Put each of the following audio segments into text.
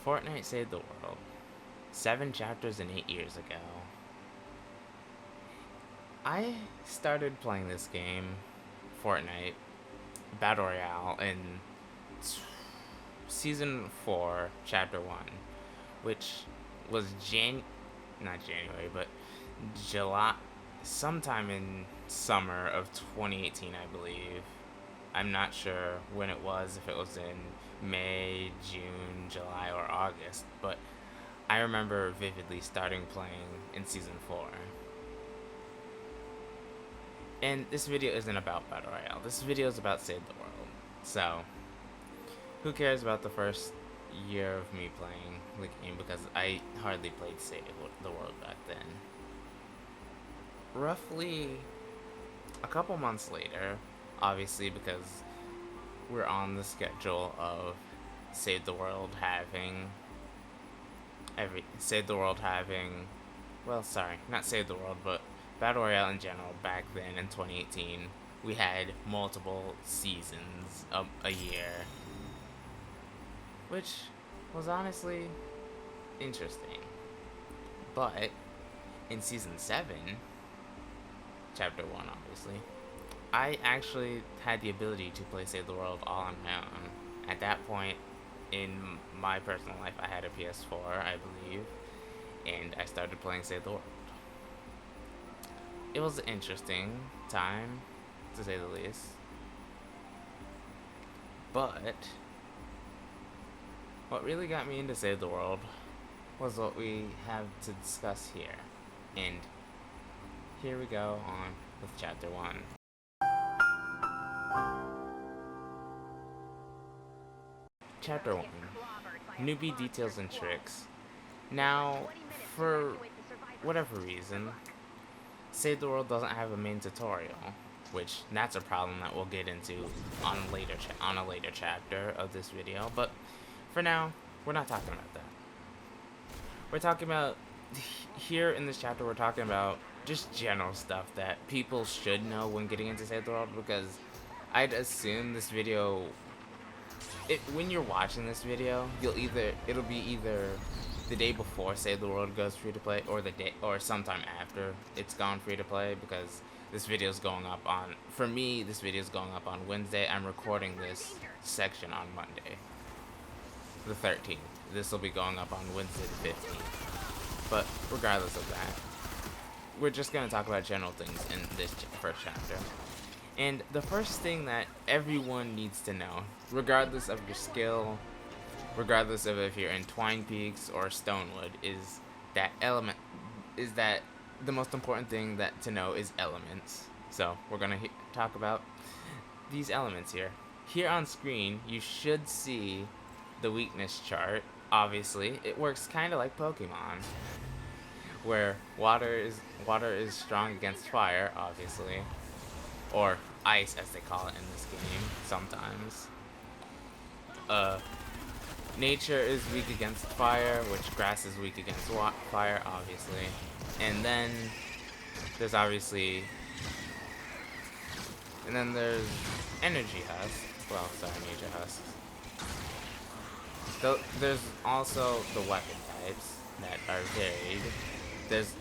Fortnite Save the World. 7 chapters and 8 years ago. I started playing this game, Fortnite, Battle Royale, in Season 4, Chapter 1, which was not January, but July, sometime in summer of 2018, I believe. I'm not sure when it was, if it was in May, June, July, or August, but I remember vividly starting playing in Season 4. And this video isn't about Battle Royale. This video is about Save the World. So, who cares about the first year of me playing the game, because I hardly played Save the World back then. Roughly a couple months later, obviously because we're on the schedule of Save the World having, well, sorry, not Save the World, but Battle Royale in general back then in 2018, we had multiple seasons of a year, which was honestly interesting. But in Season 7, Chapter 1 obviously, I actually had the ability to play Save the World all on my own. At that point in my personal life, I had a PS4, I believe, and I started playing Save the World. It was an interesting time, to say the least. But what really got me into Save the World was what we have to discuss here. And here we go on with Chapter 1. Chapter 1. Newbie Details and Tricks. Now, for whatever reason, Save the World doesn't have a main tutorial, which that's a problem that we'll get into on a later chapter of this video. But for now, we're not talking about that. We're talking about, here in this chapter, we're talking about just general stuff that people should know when getting into Save the World, because I'd assume this video, when you're watching this video, it'll be either the day before Save the World goes free to play, or sometime after it's gone free to play, because this video's going up on, for me, this video's going up on Wednesday. I'm recording this section on Monday, the 13th. This will be going up on Wednesday the 15th. But regardless of that, we're just going to talk about general things in this first chapter. And the first thing that everyone needs to know, regardless of your skill, regardless of if you're in Twine Peaks or Stonewood, is that the most important thing to know is elements. So we're going to talk about these elements here. Here on screen, you should see the weakness chart. Obviously, it works kind of like Pokemon, where water is strong against fire, obviously, or ice as they call it in this game sometimes. Nature is weak against fire, which grass is weak against fire, obviously. And then there's energy husks. Well, sorry, nature husks. There's also the weapon types that are varied. There's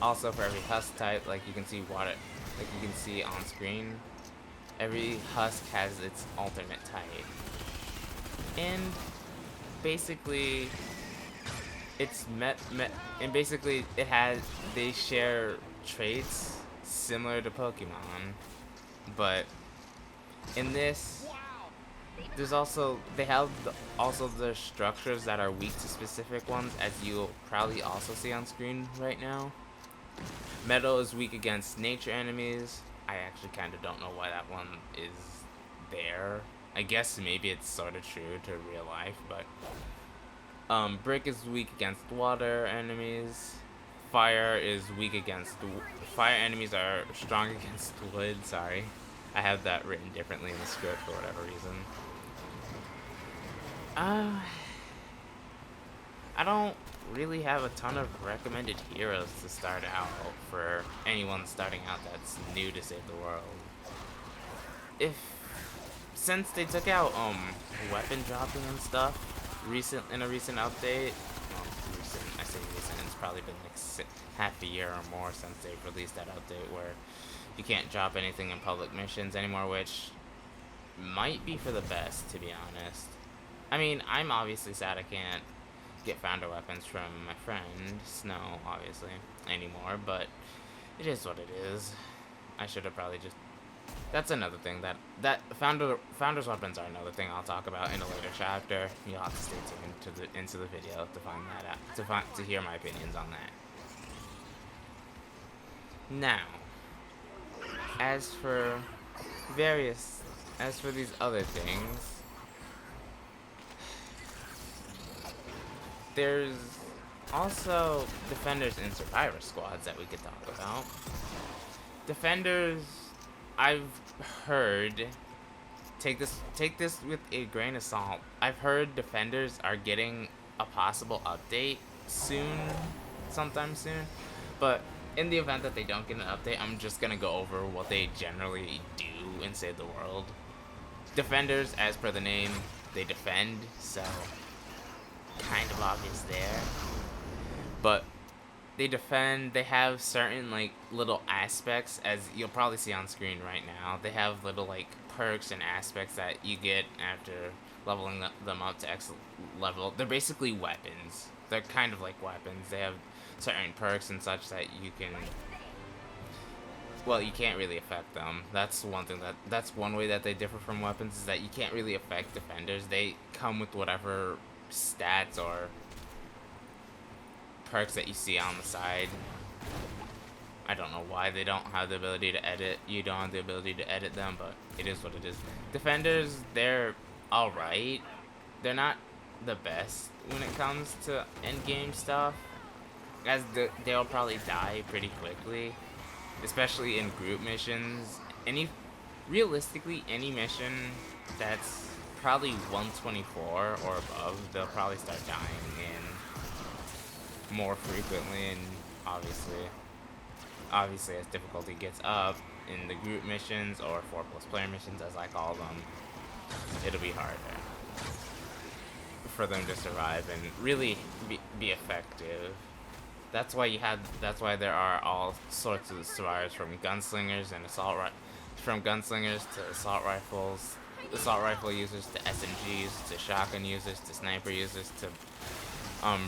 also for every husk type, like you can see on screen, every husk has its alternate type. And basically, they share traits similar to Pokemon, but in this, they have their structures that are weak to specific ones, as you'll probably also see on screen right now. Metal is weak against nature enemies. I actually kind of don't know why that one is there. I guess maybe it's sort of true to real life, but brick is weak against water enemies. Fire enemies are strong against wood. Sorry, I have that written differently in the script for whatever reason. I don't really have a ton of recommended heroes to start out for anyone starting out that's new to Save the World. Since they took out weapon dropping and stuff, in a recent update. Well, recent, I say recent, it's probably been like half a year or more since they've released that update where you can't drop anything in public missions anymore, which might be for the best, to be honest. I mean, I'm obviously sad I can't get founder weapons from my friend Snow, obviously, anymore, but it is what it is. I should have probably just... That's another thing that founders weapons are another thing I'll talk about in a later chapter. You'll have to stay tuned into the video to find that out, to hear my opinions on that. Now, as for these other things, there's also defenders and survivor squads that we could talk about. Defenders, I've heard, take this with a grain of salt. I've heard defenders are getting a possible update sometime soon. But in the event that they don't get an update, I'm just gonna go over what they generally do in Save the World. Defenders, as per the name, they defend, so kind of obvious there. But they defend, they have certain like little aspects, as you'll probably see on screen right now. They have little like perks and aspects that you get after leveling them up to X level. They're basically weapons. They're kind of like weapons. They have certain perks and such that you can... Well, you can't really affect them. That's one thing that's one way that they differ from weapons, is that you can't really affect defenders. They come with whatever stats or perks that you see on the side. I don't know why they don't have the ability to edit. You don't have the ability to edit them, but it is what it is. Defenders, they're alright. They're not the best when it comes to endgame stuff, as they'll probably die pretty quickly, especially in group missions. Realistically, any mission that's probably 124 or above, they'll probably start dying in more frequently, and obviously as difficulty gets up in the group missions, or 4+ player missions as I call them, it'll be harder for them to survive and really be effective. That's why there are all sorts of survivors, from gunslingers and from gunslingers to assault rifle users to SMGs to shotgun users to sniper users to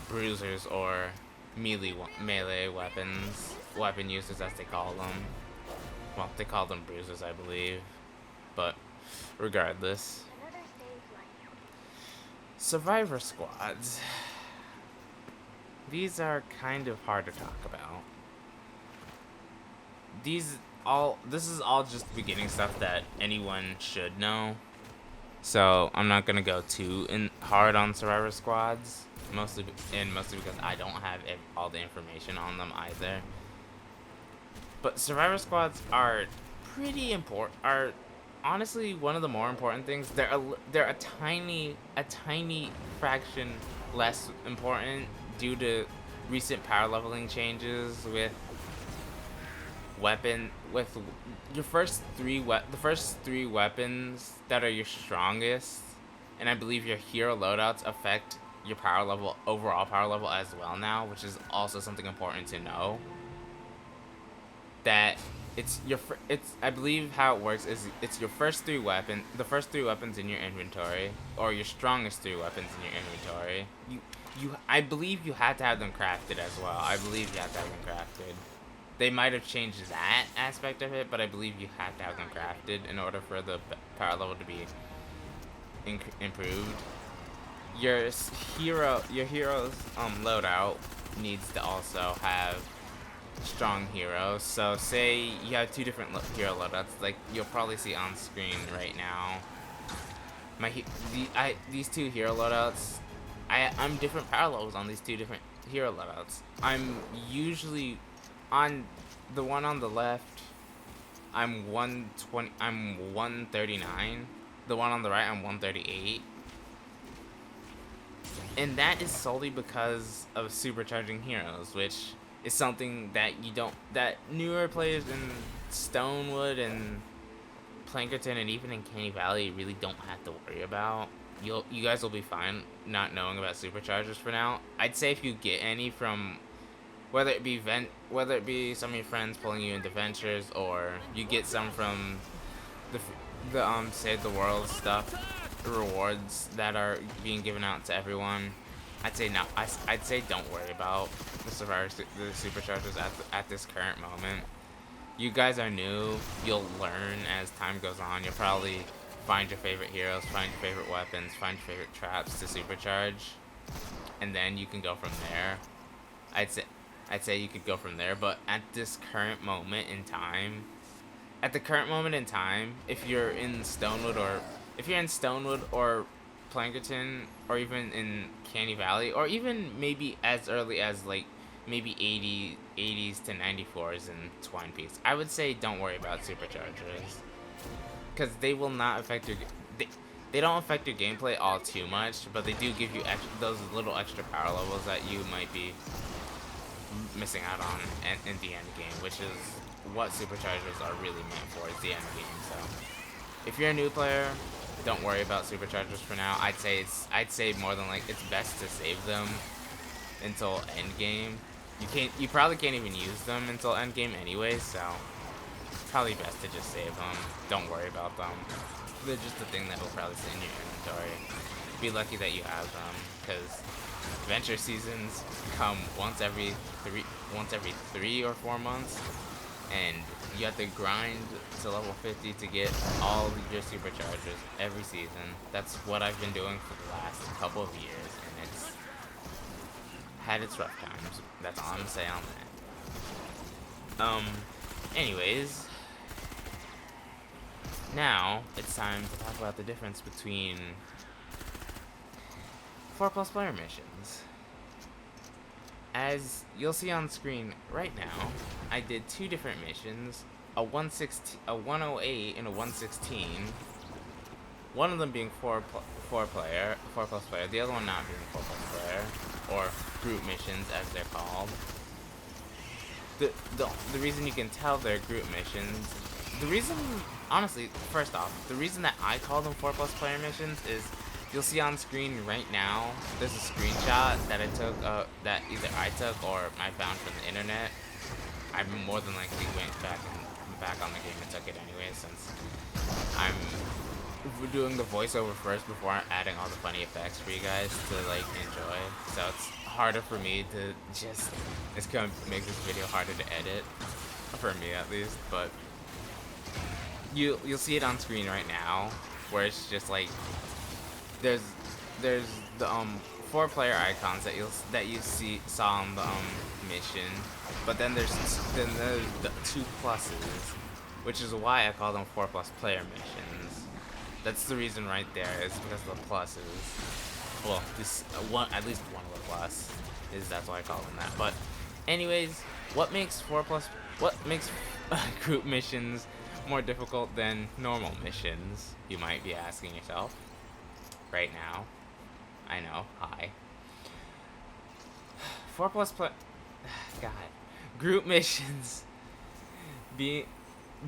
bruisers or melee weapon users, as they call them. Well, they call them bruisers, I believe, but regardless. Survivor squads. These are kind of hard to talk about. This is all just beginning stuff that anyone should know. So I'm not gonna go too hard on survivor squads, mostly because I don't have all the information on them either. But survivor squads are pretty important. Are honestly one of the more important things. They're a tiny fraction less important due to recent power leveling changes with your first three weapons that are your strongest, and I believe your hero loadouts affect your overall power level as well now, which is also something important to know. That I believe how it works is it's your first the first three weapons in your inventory, or your strongest 3 weapons in your inventory. I believe you have to have them crafted as well. They might have changed that aspect of it, but I believe you have to have them crafted in order for the power level to be improved. Your hero's loadout needs to also have strong heroes. So say you have 2 different hero loadouts, like you'll probably see on screen right now. These 2 hero loadouts, I'm different power levels on these 2 different hero loadouts. I'm usually on the one on the left, I'm 139. The one on the right, I'm 138. And that is solely because of supercharging heroes, which is something that newer players in Stonewood and Plankerton and even in Canny Valley really don't have to worry about. you guys will be fine not knowing about superchargers for now. I'd say if you get any from whether it be some of your friends pulling you into ventures, or you get some from the Save the World stuff, rewards that are being given out to everyone. I'd say no. I'd say don't worry about the superchargers at this current moment. You guys are new. You'll learn as time goes on. You'll probably find your favorite heroes, find your favorite weapons, find your favorite traps to supercharge, and then you can go from there. I'd say you could go from there, but at this current moment in time, if you're in Stonewood or Plankerton, or even in Canny Valley, or even maybe as early as like maybe 80s to 94s in Twine Peaks, I would say don't worry about superchargers, because they will not affect your they don't affect your gameplay all too much, but they do give you those little extra power levels that you might be missing out on in the end game, which is what superchargers are really meant for, is the end game. So if you're a new player, don't worry about superchargers for now. I'd say more than like it's best to save them until end game. You probably can't even use them until end game anyway, so it's probably best to just save them. Don't worry about them. They're just a thing that will probably sit in your inventory. Be lucky that you have them, because adventure seasons come once every 3 or 4 months, and you have to grind to level 50 to get all of your superchargers every season. That's what I've been doing for the last couple of years, and it's had its rough times. That's all I'm gonna say on that. Anyways, now it's time to talk about the difference between 4+ player missions. As you'll see on screen right now, I did 2 different missions, a 108 and a 116. One of them being 4+ player, the other one not being 4+ player, or group missions as they're called. The reason you can tell they're group missions, honestly, first off, the reason that I call them 4+ player missions is, you'll see on screen right now, there's a screenshot that I took, that either I took or I found from the internet. I more than likely went back on the game and took it anyway, since I'm doing the voiceover first before adding all the funny effects for you guys to like enjoy. So it's harder for me to it's gonna make this video harder to edit, for me at least. But you'll see it on screen right now, where it's just like there's the 4 player icons that you saw on the mission, but then there's the 2 pluses, which is why I call them 4+ player missions. That's the reason right there, is because of the pluses. Well, at least one of the plus is, that's why I call them that. But anyways, what makes group missions more difficult than normal missions, you might be asking yourself right now. I know, hi. 4+ play God. Group missions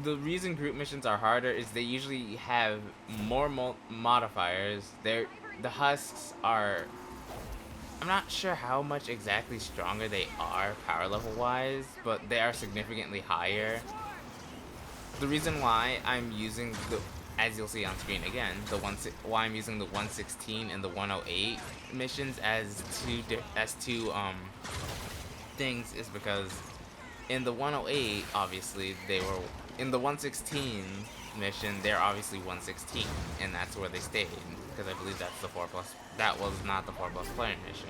the reason group missions are harder is they usually have more modifiers. The husks are, I'm not sure how much exactly stronger they are power level wise, but they are significantly higher. The reason why I'm using as you'll see on screen again, why I'm using the 116 and the 108 missions as two things is because in the 108, obviously in the 116 mission, they're obviously 116, and that's where they stayed, because I believe that's the 4+. That was not the 4+ player mission.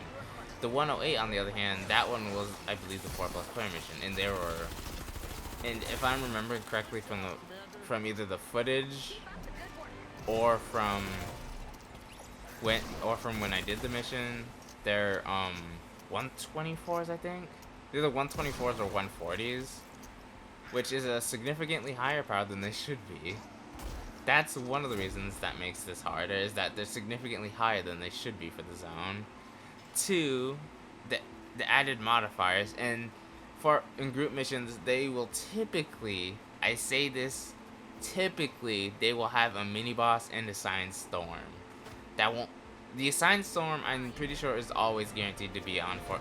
The 108, on the other hand, that one was, I believe, the 4+ player mission, and if I'm remembering correctly from either the footage or from when I did the mission, they're 124s, I think. They're the 124s or 140s, which is a significantly higher power than they should be. That's one of the reasons that makes this harder, is that they're significantly higher than they should be for the zone. 2, the added modifiers, and in group missions, they will typically, I say this, typically they will have a mini boss and a Science Storm. that won't. The assigned storm, I'm pretty sure, is always guaranteed to be on for.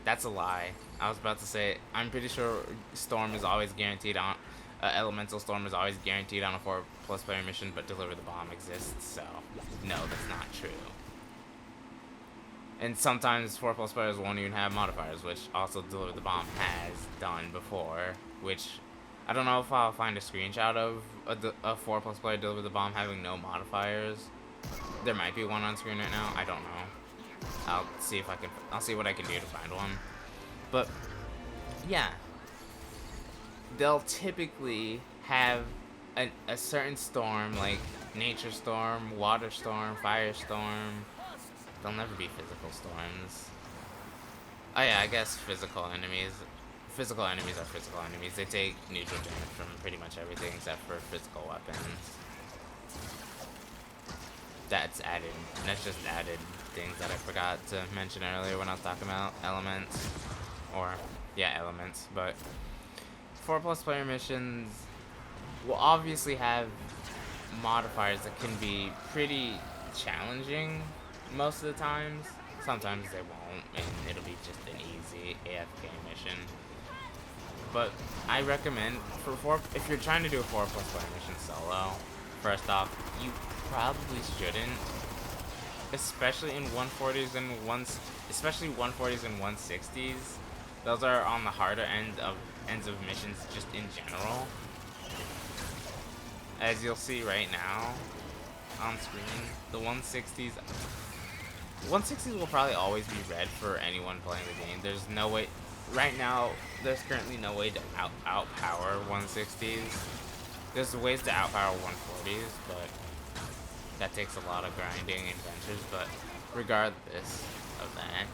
That's a lie. I was about to say, I'm pretty sure storm is always guaranteed on. Elemental storm is always guaranteed on a 4+ player mission, but deliver the bomb exists. So, no, that's not true. And sometimes 4+ players won't even have modifiers, which also deliver the bomb has done before. Which I don't know if I'll find a screenshot of a 4+ player deliver the bomb having no modifiers. There might be one on screen right now. I don't know. I'll see if I can. I'll see what I can do to find one. But yeah, they'll typically have a certain storm, like nature storm, water storm, fire storm. They'll never be physical storms. Oh yeah, I guess physical enemies. Physical enemies are physical enemies. They take neutral damage from pretty much everything except for physical weapons. That's added. That's just added things that I forgot to mention earlier when I was talking about elements. Or, yeah, elements. But 4+ player missions will obviously have modifiers that can be pretty challenging most of the times. Sometimes they won't, and it'll be just an easy AFK mission. But I recommend if you're trying to do a 4+ player mission solo, first off, you probably shouldn't, especially in 140s and 160s. Those are on the harder ends of missions just in general. As you'll see right now on screen, the 160s will probably always be red for anyone playing the game. There's no way right now. There's currently no way to outpower 160s. There's ways to outpower 140s, but that takes a lot of grinding and adventures. But regardless of that,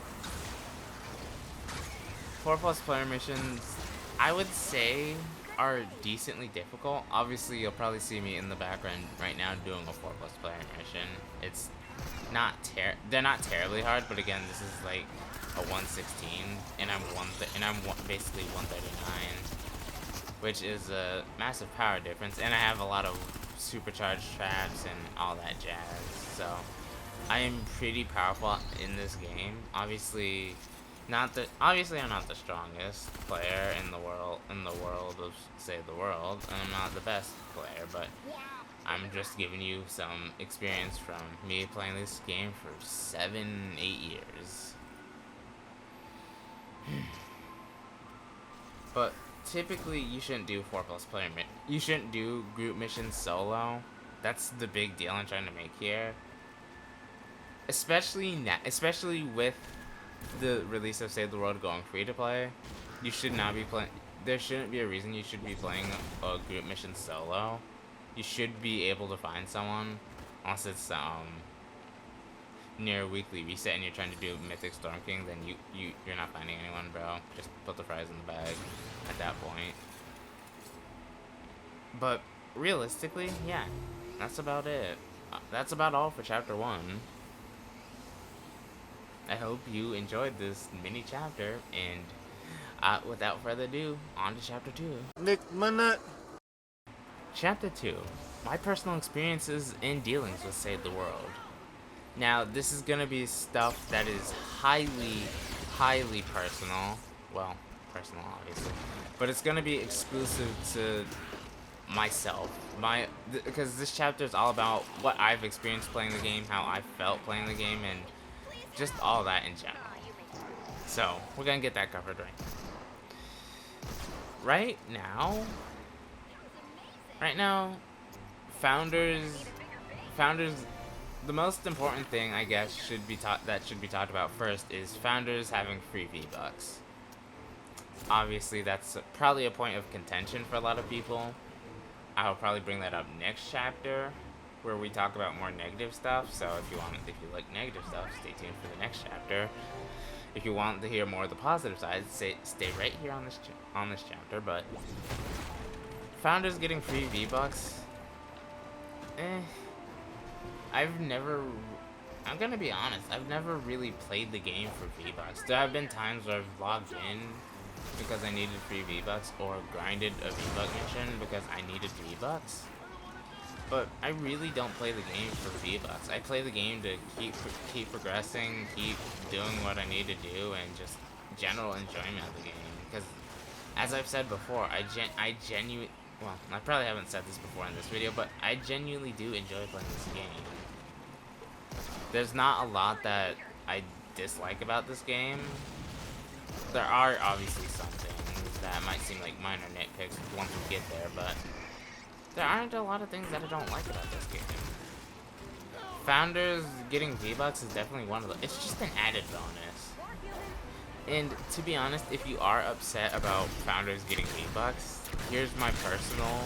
4+ player missions, I would say, are decently difficult. Obviously, you'll probably see me in the background right now doing a 4+ player mission. It's not they're not terribly hard, but again, this is like a 116, and I'm basically 139, which is a massive power difference, and I have a lot of supercharged traps and all that jazz. So I am pretty powerful in this game. Obviously, I'm not the strongest player in the world of Save the World, and I'm not the best player, but I'm just giving you some experience from me playing this game for 7-8 years. But typically, you shouldn't do 4+ player you shouldn't do group missions solo. That's the big deal I'm trying to make here. Especially with the release of Save the World going free to play, you should not be playing. There shouldn't be a reason you should be playing a group mission solo. You should be able to find someone, unless it's near a weekly reset and you're trying to do Mythic Storm King. Then you're not finding anyone, bro. Just put the fries in the bag at that point. But realistically, yeah, that's about it. That's about all for chapter 1. I hope you enjoyed this mini chapter, and without further ado, on to chapter 2. Nick Manette. Chapter 2. My personal experiences in dealings with Save the World. Now, this is gonna be stuff that is highly, highly personal. Well, personal, obviously. But it's gonna be exclusive to myself. Because this chapter is all about what I've experienced playing the game, how I felt playing the game, and just all that in general. So, we're gonna get that covered right now, founders, the most important thing, I guess, should be talked about first is founders having free V-Bucks. Obviously, that's probably a point of contention for a lot of people. I'll probably bring that up next chapter, where we talk about more negative stuff. So if you like negative stuff, stay tuned for the next chapter. If you want to hear more of the positive side, stay right here on this chapter. But founders getting free V-Bucks, I'm gonna be honest, I've never really played the game for V-Bucks. There have been times where I've logged in because I needed free V-Bucks, or grinded a V-Buck mission because I needed V-Bucks. But I really don't play the game for V-Bucks. I play the game to keep progressing, keep doing what I need to do, and just general enjoyment of the game. Because, as I've said before, I genuinely, well, I probably haven't said this before in this video, but I genuinely do enjoy playing this game. There's not a lot that I dislike about this game. There are obviously some things that might seem like minor nitpicks once we get there, but there aren't a lot of things that I don't like about this game. Founders getting V-Bucks is definitely one of the, it's just an added bonus. And to be honest, if you are upset about Founders getting V-Bucks, here's my personal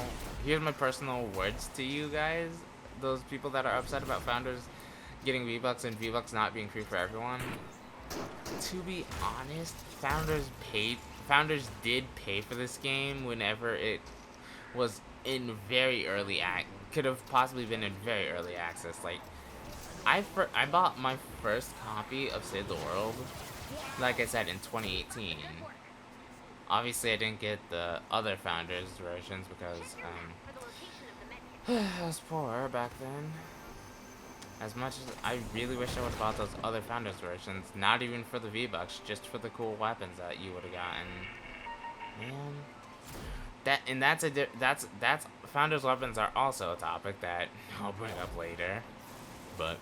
words to you guys, those people that are upset about Founders getting V-Bucks and V-Bucks not being free for everyone. To be honest, Founders did pay for this game whenever it was in very early could have possibly been in very early access. Like, I bought my first copy of Save the World, like I said, in 2018. Obviously, I didn't get the other Founders versions because I was poor back then. As much as I really wish I would have bought those other Founders versions, not even for the V-Bucks, just for the cool weapons that you would have gotten. Man, that's Founders weapons are also a topic that I'll bring up later, but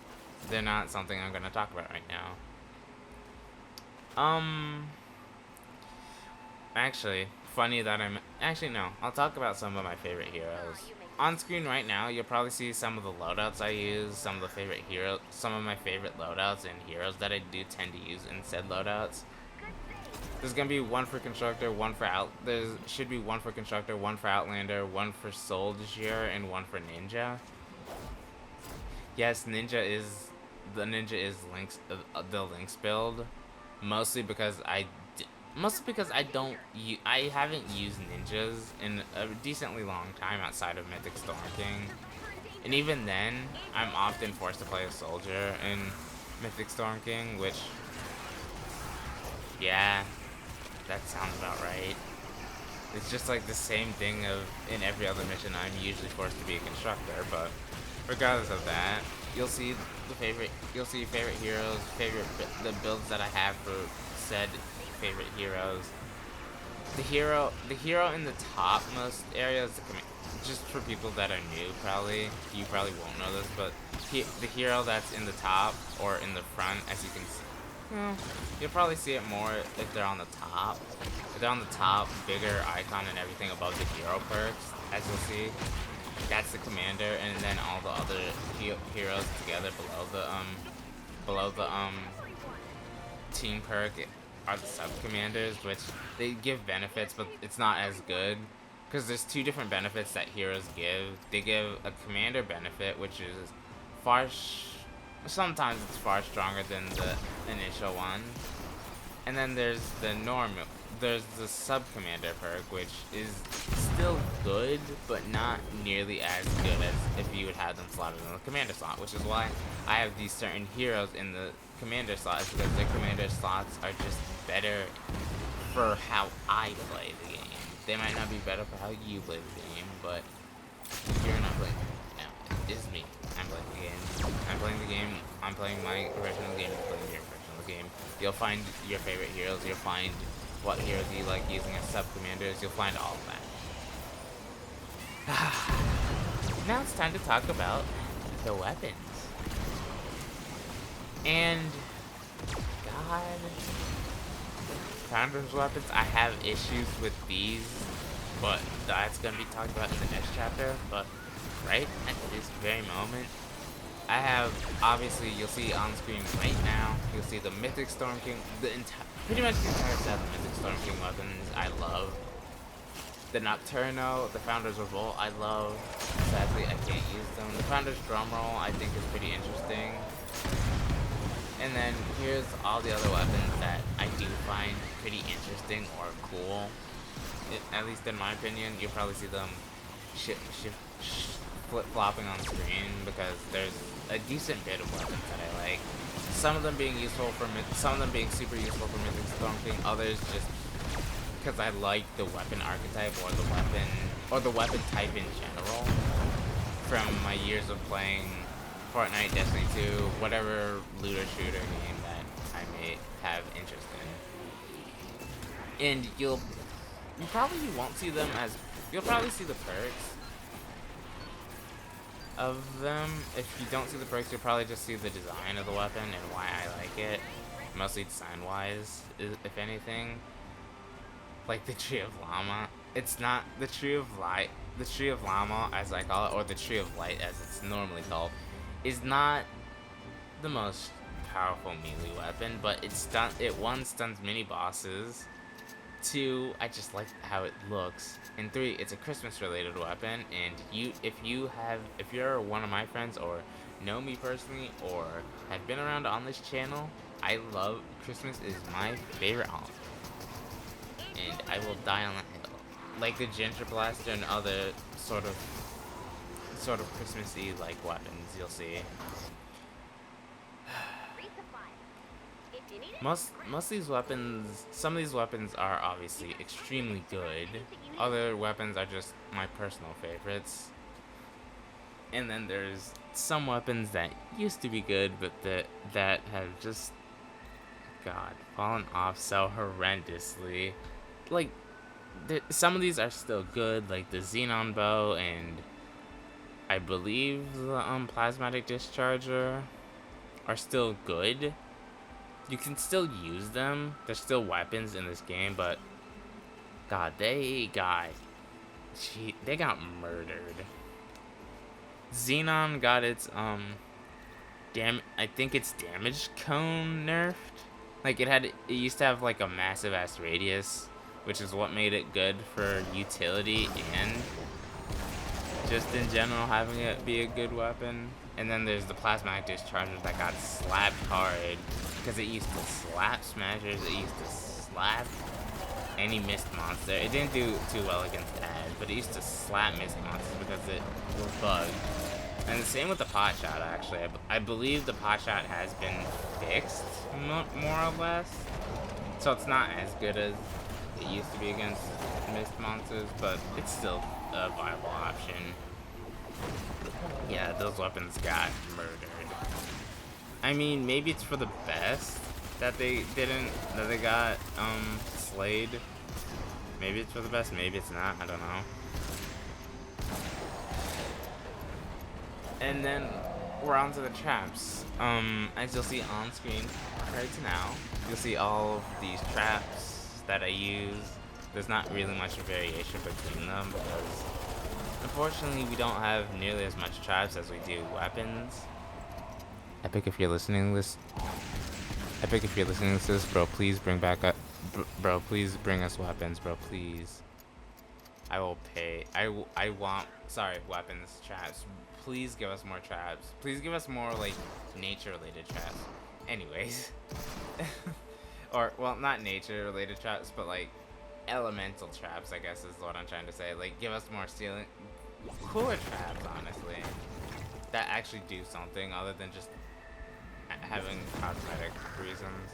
they're not something I'm gonna talk about right now. Actually, I'll talk about some of my favorite heroes. On screen right now, you'll probably see some of the loadouts I use, some of my favorite loadouts and heroes that I do tend to use in said loadouts. There's gonna be one for Constructor, there should be one for Constructor, one for Outlander, one for Soldier, and one for Ninja. Yes, the Ninja is the Lynx build, mostly because I haven't used ninjas in a decently long time outside of Mythic Storm King. And even then, I'm often forced to play a soldier in Mythic Storm King, which, yeah, that sounds about right. It's just like the same thing in every other mission I'm usually forced to be a constructor, but regardless of that, you'll see favorite heroes, the builds that I have for said favorite heroes. The hero in the topmost area is just for people that are new, you probably won't know this, but the hero that's in the top or in the front, as you can see, you'll probably see it more if they're on the top. If they're on the top, bigger icon and everything above the hero perks, as you'll see. That's the commander, and then all the other heroes together below the team perk are the sub-commanders, which they give benefits, but it's not as good, because there's two different benefits that heroes give. They give a commander benefit, which is sometimes it's far stronger than the initial one, and then there's the sub-commander perk, which is still good, but not nearly as good as if you would have them slotted in the commander slot, which is why I have these certain heroes in the commander slots, because their commander slots are just better for how I play the game. They might not be better for how you play the game, but you're not playing no, it's me. I'm playing the game. I'm playing my original game, you're playing your original game. You'll find your favorite heroes, you'll find what heroes you like using as sub-commanders, you'll find all of that. Now it's time to talk about the weapons. And God, Founders weapons, I have issues with these, but that's gonna be talked about in the next chapter. But right at this very moment, I have, obviously, you'll see on screen right now, you'll see the Mythic Storm King, pretty much the entire set of Mythic Storm King weapons I love. The Nocturno, the Founders Revolt I love. Sadly, I can't use them. The Founders Drumroll I think is pretty interesting. And then here's all the other weapons that I do find pretty interesting or cool. At least in my opinion, you'll probably see them flip-flopping on screen, because there's a decent bit of weapons that I like. Some of them being super useful for Mythic Storm King, others just because I like the weapon archetype or the weapon type in general. from my years of playing Fortnite, Destiny 2, whatever looter shooter game that I may have interest in. And you probably won't see them as, you'll probably see the perks of them. If you don't see the perks, you'll probably just see the design of the weapon and why I like it. Mostly design wise, if anything. Like the Tree of Llama. It's not the Tree of Light. The Tree of Llama, as I call it, or the Tree of Light, as it's normally called, is not the most powerful melee weapon, but it one, stuns mini bosses. 2, I just like how it looks. And 3, it's a Christmas related weapon, and if you're one of my friends or know me personally or have been around on this channel, I love Christmas is my favorite holiday. And I will die on that hill. Like the Ginger Blaster and other sort of Christmassy like weapons you'll see. Most of these weapons, some of these weapons are obviously extremely good. Other weapons are just my personal favorites. And then there's some weapons that used to be good, but that have just, God, fallen off so horrendously. Like, some of these are still good, like the Xenon Bow and I believe the Plasmatic Discharger are still good. You can still use them. They're still weapons in this game, but God, they got murdered. Xenon got its I think its damage cone nerfed. Like it used to have like a massive ass radius, which is what made it good for utility and just in general having it be a good weapon. And then there's the Plasmatic Discharger that got slapped hard because it used to slap smashers, it used to slap any mist monster. It didn't do too well against Ad, but it used to slap mist monsters because it was bugged. And the same with the pot shot, actually. I believe the pot shot has been fixed, more or less. So it's not as good as it used to be against mist monsters, but it's still a viable option. Yeah, those weapons got murdered. I mean, maybe it's for the best that they got slayed. Maybe it's for the best, maybe it's not, I don't know. And then we're on to the traps. As you'll see on screen right now, you'll see all of these traps that I use. There's not really much variation between them because unfortunately we don't have nearly as much traps as we do weapons. Epic, if you're listening to this, bro, please bring back up, bro, please bring us weapons, bro, please. I will pay. I want, sorry, weapons, traps. Please give us more traps. Please give us more, like, nature-related traps. Anyways. Or, well, not nature-related traps, but, like, elemental traps, I guess is what I'm trying to say. Like, give us more stealing. Cooler traps, honestly. That actually do something other than just having cosmetic reasons.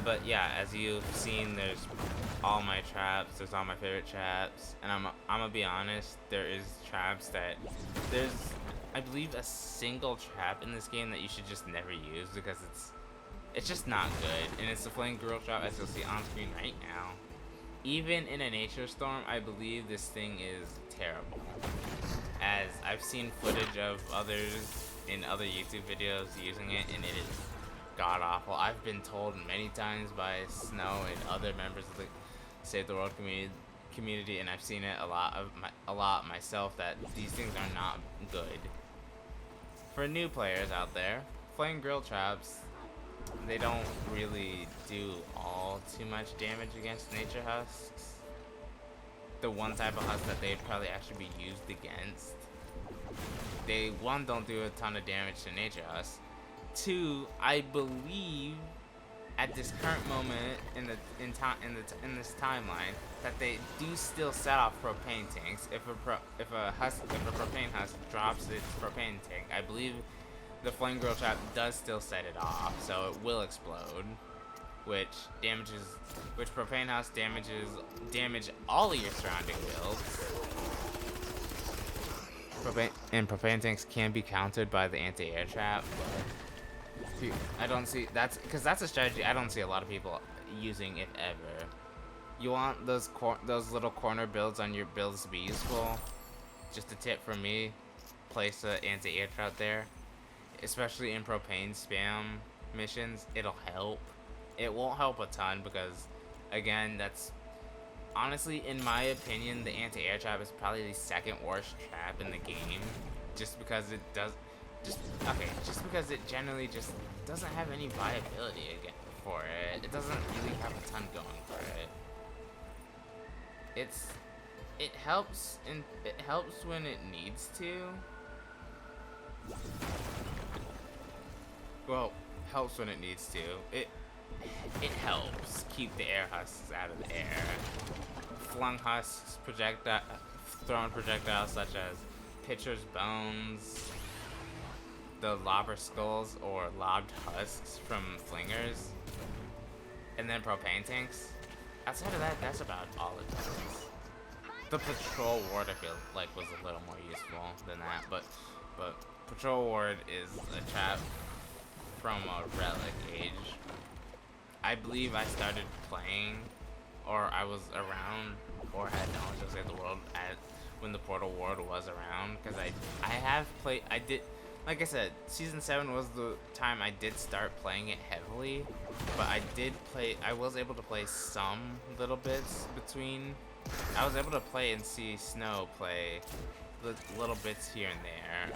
But yeah, as you've seen, there's all my traps, there's all my favorite traps, and I'm gonna be honest, there is traps that, there's, I believe, a single trap in this game that you should just never use because it's just not good, and it's the Flame Girl trap, as you'll see on screen right now. Even in a nature storm, I believe this thing is terrible, as I've seen footage of others in other YouTube videos using it, and it is god awful. I've been told many times by Snow and other members of the Save the World community, and I've seen it a lot myself, that these things are not good. For new players out there, Flame Grill traps, they don't really do all too much damage against nature husks. The one type of husk that they'd probably actually be used against. They, one, don't do a ton of damage to nature husks. 2, I believe at this current moment in this timeline that they do still set off propane tanks. If a propane husk drops its propane tank, I believe the Flame Grill trap does still set it off, so it will explode, which propane husk damage all of your surrounding builds. propane tanks can be countered by the anti-air trap, but I don't see that's because that's a strategy I don't see a lot of people using, if ever. You want those little corner builds on your builds to be useful. Just a tip from me: place an anti-air trap there, especially in propane spam missions. It'll help. It won't help a ton because, again, that's honestly, in my opinion, the anti-air trap is probably the second worst trap in the game, just because it generally just doesn't have any viability for it. It doesn't really have a ton going for it. It helps when it needs to. Well, helps when it needs to. It helps keep the air husks out of the air. Flung husks, thrown projectiles such as pitchers' bones, the lobber skulls or lobbed husks from flingers, and then propane tanks. Outside of that, that's about all it does. The patrol ward I feel like was a little more useful than that, but patrol ward is a trap from a relic age. I believe I started playing, or I was around, or had knowledge of Save the World when the Portal Ward was around, because I did, like I said, Season 7 was the time I did start playing it heavily, but I was able to play some little bits between, I was able to play and see Snow play the little bits here and there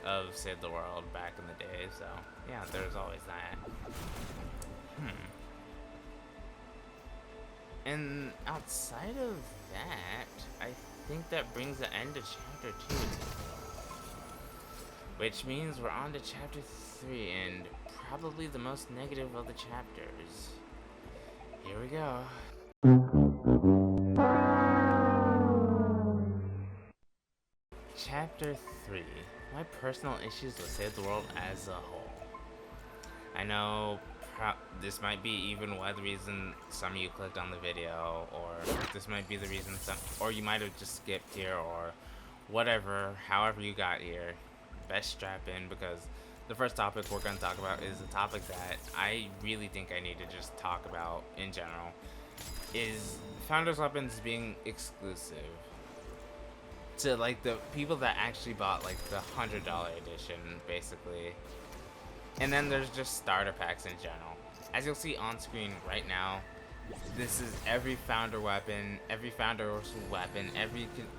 of Save the World back in the day, so yeah, there's always that. And outside of that, I think that brings the end to chapter 2. Which means we're on to chapter 3, and probably the most negative of the chapters. Here we go. Chapter 3. My personal issues with Save the World as a whole. I know this might be even why the reason some of you clicked on the video, or this might be the reason or you might have just skipped here, or whatever, however you got here. Best strap in, because the first topic we're going to talk about is a topic that I really think I need to just talk about in general, is Founders Weapons being exclusive to like the people that actually bought like the $100 edition, basically. And then there's just starter packs in general. As you'll see on screen right now, this is every founder weapon, every founder's weapon,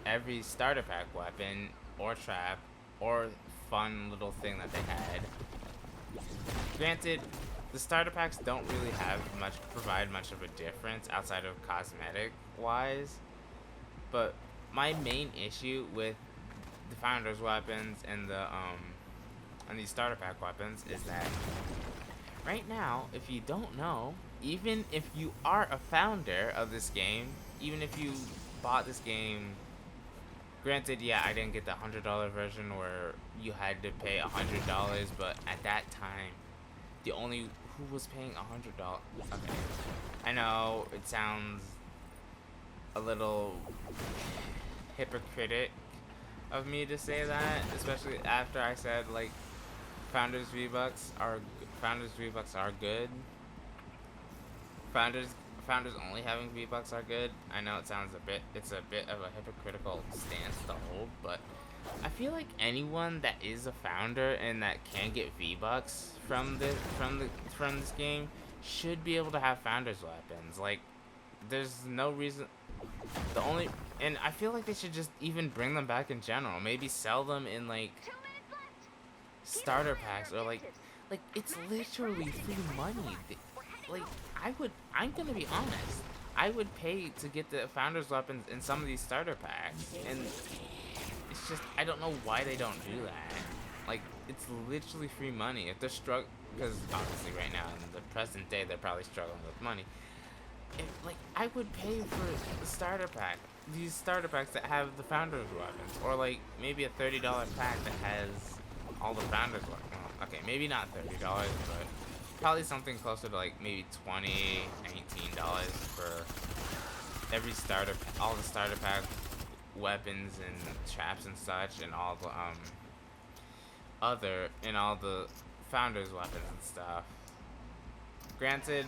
every starter pack weapon or trap or fun little thing that they had. Granted, the starter packs don't really provide much of a difference outside of cosmetic wise, but my main issue with the founder's weapons and these starter pack weapons is that right now, if you don't know, even if you are a founder of this game, even if you bought this game, granted, yeah, I didn't get the $100 version where you had to pay $100, but at that time, who was paying $100? Okay, I know it sounds a little hypocritic of me to say that, especially after I said like Founders V-Bucks are good. Founders only having V-Bucks are good. I know it's a bit of a hypocritical stance to hold, but I feel like anyone that is a founder and that can get V-Bucks from this game should be able to have founders weapons. Like, there's no reason. And I feel like they should just even bring them back in general. Maybe sell them in like starter packs, or like it's literally free money. Like, I'm gonna be honest, I would pay to get the founders weapons in some of these starter packs, and it's just, I don't know why they don't do that. Like, it's literally free money. If they're struggling, because obviously right now in the present day they're probably struggling with money. I would pay for the starter pack, these starter packs that have the founders weapons, or like maybe a $30 pack that has all the founders weapons. Well, okay, maybe not $30, but probably something closer to like maybe $20, $19 for every all the starter pack weapons and traps and such, and all the founders' weapons and stuff. Granted,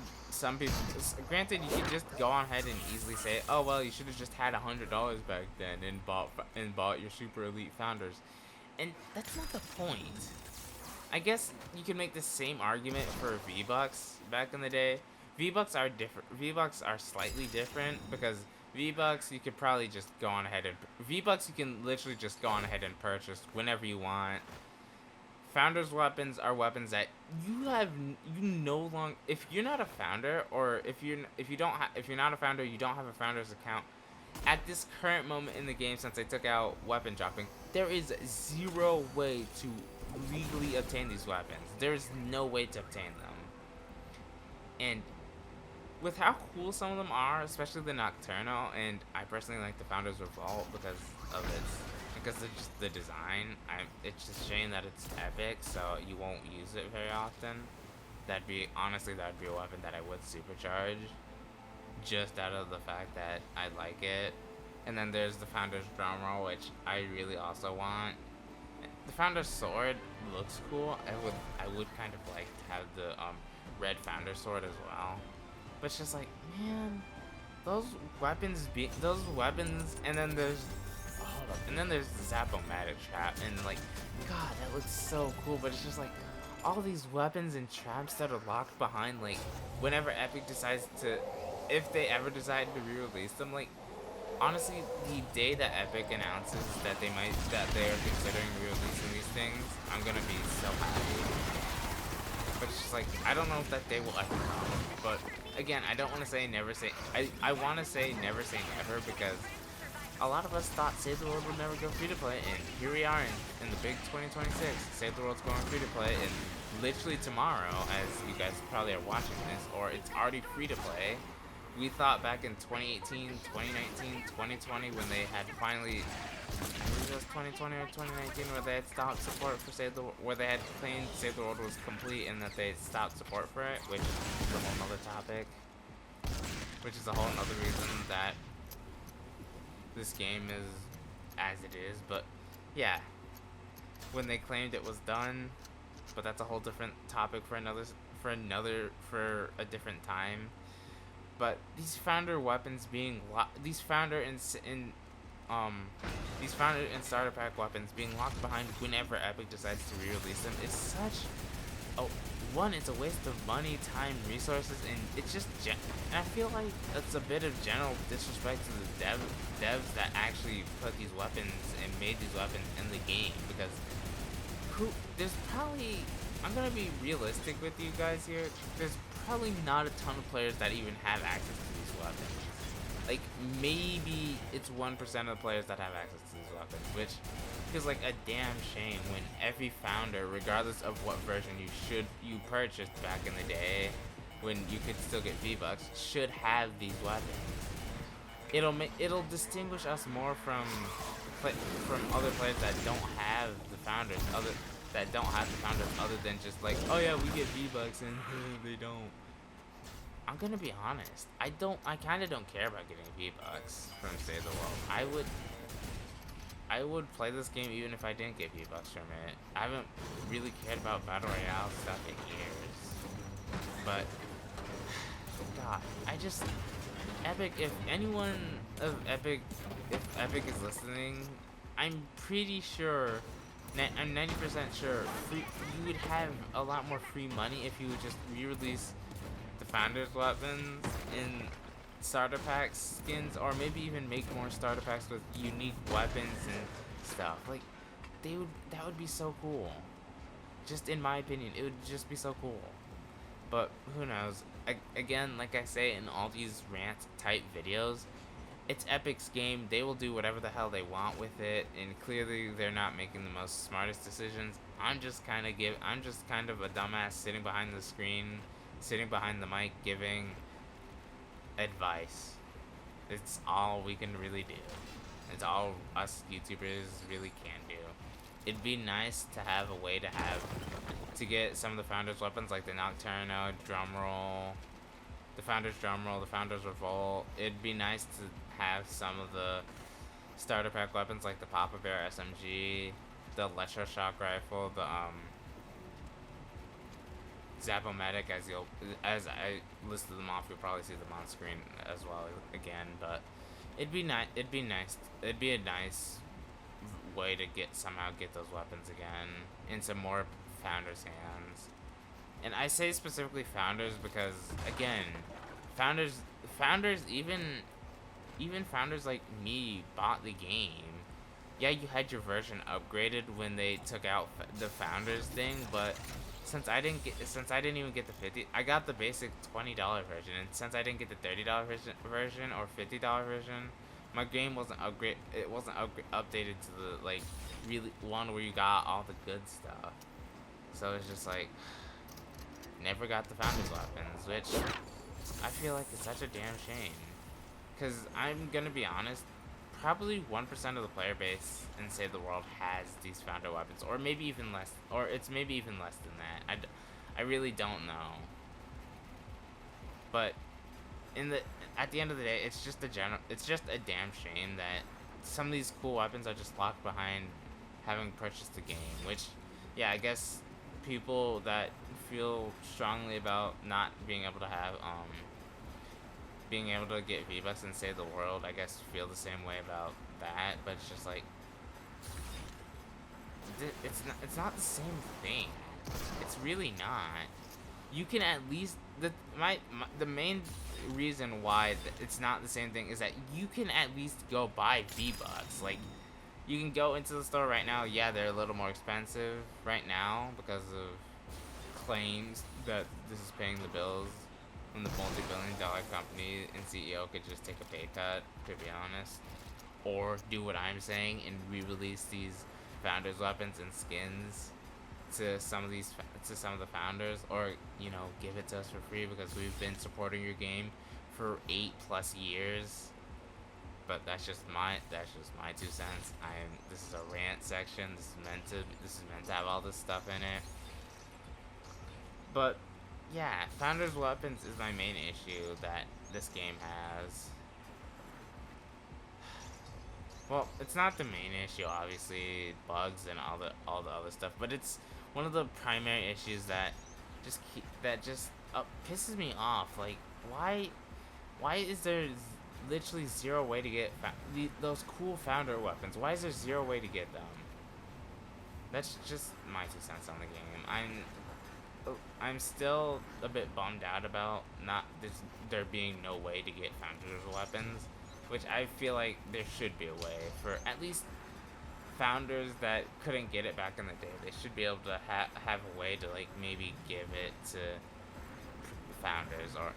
granted, you could just go on ahead and easily say, oh well, you should have just had $100 back then and bought your super elite founders, and that's not the point. I guess you can make the same argument for V-Bucks back in the day. V-Bucks are different. V-Bucks are slightly different because V-Bucks you could probably just go on ahead and V-Bucks you can literally just go on ahead and purchase whenever you want. Founders weapons are weapons that you no longer, if you're not a founder, or if you're not a founder, you don't have a founder's account at this current moment in the game. Since they took out weapon dropping, there is zero way to legally obtain these weapons. There's no way to obtain them. And with how cool some of them are, especially the Nocturnal, and I personally like the Founders Revolt because of just the design. It's just a shame that it's epic, so you won't use it very often. That'd be a weapon that I would supercharge, just out of the fact that I like it. And then there's the Founder's Drumroll, which I really also want. The Founder's Sword looks cool. I would kind of like to have the red Founder Sword as well. But it's just like, man, those weapons, and then there's the Zap-O-Matic trap, and like, God, that looks so cool. But it's just like, all these weapons and traps that are locked behind, like, whenever Epic decides to, if they ever decide to re-release them, like, honestly, the day that Epic announces that they are considering re-releasing these things, I'm gonna be so happy. But it's just like, I don't know if that day will ever come. But again, I don't want to say never say. I want to say never say never, because a lot of us thought Save the World would never go free to play, and here we are in the big 2026. Save the World's going free to play, and literally tomorrow, as you guys probably are watching this, or it's already free to play. We thought back in 2018, 2019, 2020, when they had finally, I believe it was 2020 or 2019, where they had stopped support for where they had claimed Save the World was complete and that they had stopped support for it, which is a whole nother topic, which is a whole nother reason that this game is as it is. But yeah, when they claimed it was done, but that's a whole different topic for a different time. But these founder weapons being these founder and starter pack weapons being locked behind whenever Epic decides to re-release them, it's such it's a waste of money, time, resources, and it's just and I feel like that's a bit of general disrespect to the devs that actually put these weapons and made these weapons in the game, because there's probably, I'm gonna be realistic with you guys here, there's probably not a ton of players that even have access to these weapons. Like, maybe it's 1% of the players that have access to these weapons, which feels like a damn shame when every founder, regardless of what version you purchased back in the day, when you could still get V-Bucks, should have these weapons. It'll distinguish us more from other players that don't have the founders, other than just like, oh yeah, we get V-Bucks and they don't. I'm gonna be honest, I kinda don't care about getting V-Bucks from Save the World. I would play this game even if I didn't get V-Bucks from it. I haven't really cared about Battle Royale stuff in years. But God, Epic, if Epic is listening, I'm pretty sure, I'm 90% sure, you would have a lot more free money if you would just re-release the Founders weapons in starter pack skins, or maybe even make more starter packs with unique weapons and stuff. Like, that would be so cool. Just in my opinion, it would just be so cool. But who knows? Again, like I say in all these rant type videos, it's Epic's game. They will do whatever the hell they want with it, and clearly they're not making the most smartest decisions. I'm just kind of a dumbass sitting behind the screen, sitting behind the mic, giving advice. It's all we can really do. It's all us YouTubers really can do. It'd be nice to have a way to get some of the Founders weapons, like the Nocturno, Drumroll, the Founders Drumroll, the Founders Revolt. It'd be nice to have some of the starter pack weapons like the Papa Bear SMG, the electroshock rifle, the Zap-O-Matic, as I listed them off, you'll probably see them on screen as well again. But it'd be a nice way to somehow get those weapons again into more founders' hands. And I say specifically founders because, again, founders founders even founders like me bought the game. Yeah, you had your version upgraded when they took out the founders thing, but since I didn't even get the 50, I got the basic $20 version, and since I didn't get the $30 version or $50 version, my game wasn't updated to the like really one where you got all the good stuff. So it's just like never got the founders weapons, which I feel like it's such a damn shame. Cause I'm gonna be honest, probably 1% of the player base in Save the World has these founder weapons, or maybe even less, or it's maybe even less than that. I really don't know. But at the end of the day, it's just a damn shame that some of these cool weapons are just locked behind having purchased the game. Which, yeah, I guess people that feel strongly about not being able to have being able to get V-Bucks and Save the World, I guess feel the same way about that, but it's just like it's not the same thing. It's really not. You can at least the main reason why it's not the same thing is that you can at least go buy V-Bucks. Like, you can go into the store right now. Yeah, they're a little more expensive right now because of claims that this is paying the bills when the multi-billion-dollar company and CEO could just take a pay cut, to be honest, or do what I'm saying and re-release these founders weapons and skins to some of the founders, or give it to us for free because we've been supporting your game for 8+ years. But that's just my 2 cents. This is a rant section. This is meant to have all this stuff in it. But yeah, founders weapons is my main issue that this game has. Well, it's not the main issue, obviously, bugs and all the other stuff, but it's one of the primary issues that just pisses me off. Like, why is there literally zero way to get those cool founder weapons? Why is there zero way to get them? That's just my 2 cents on the game. I'm still a bit bummed out about there being no way to get founders weapons, which I feel like there should be a way for at least founders that couldn't get it back in the day. They should be able to have a way to like maybe give it to founders, or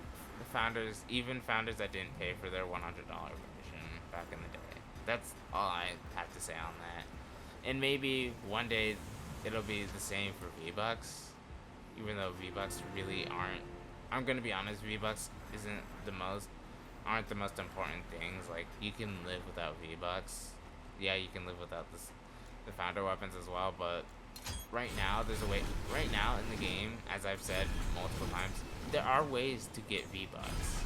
even founders that didn't pay for their $100 version back in the day. That's all I have to say on that. And maybe one day it'll be the same for V-Bucks. Even though V-Bucks really aren't, I'm gonna be honest, V-Bucks aren't the most important things. Like, you can live without V-Bucks. Yeah, you can live without the founder weapons as well, but right now there's a way. Right now in the game, as I've said multiple times, there are ways to get V-Bucks.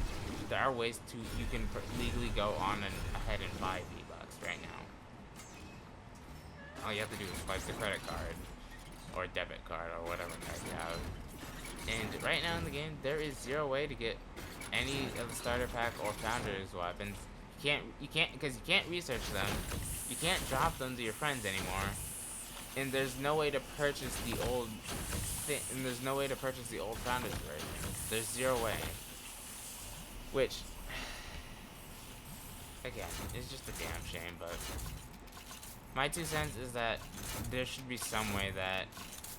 There are ways you can legally go on and ahead and buy V-Bucks right now. All you have to do is swipe the credit card or a debit card or whatever card you have. And right now in the game, there is zero way to get any of the starter pack or founders weapons. You can't because you can't research them. You can't drop them to your friends anymore. And there's no way to purchase the old founders version. There's zero way. Which, again, is just a damn shame, but my 2 cents is that there should be some way that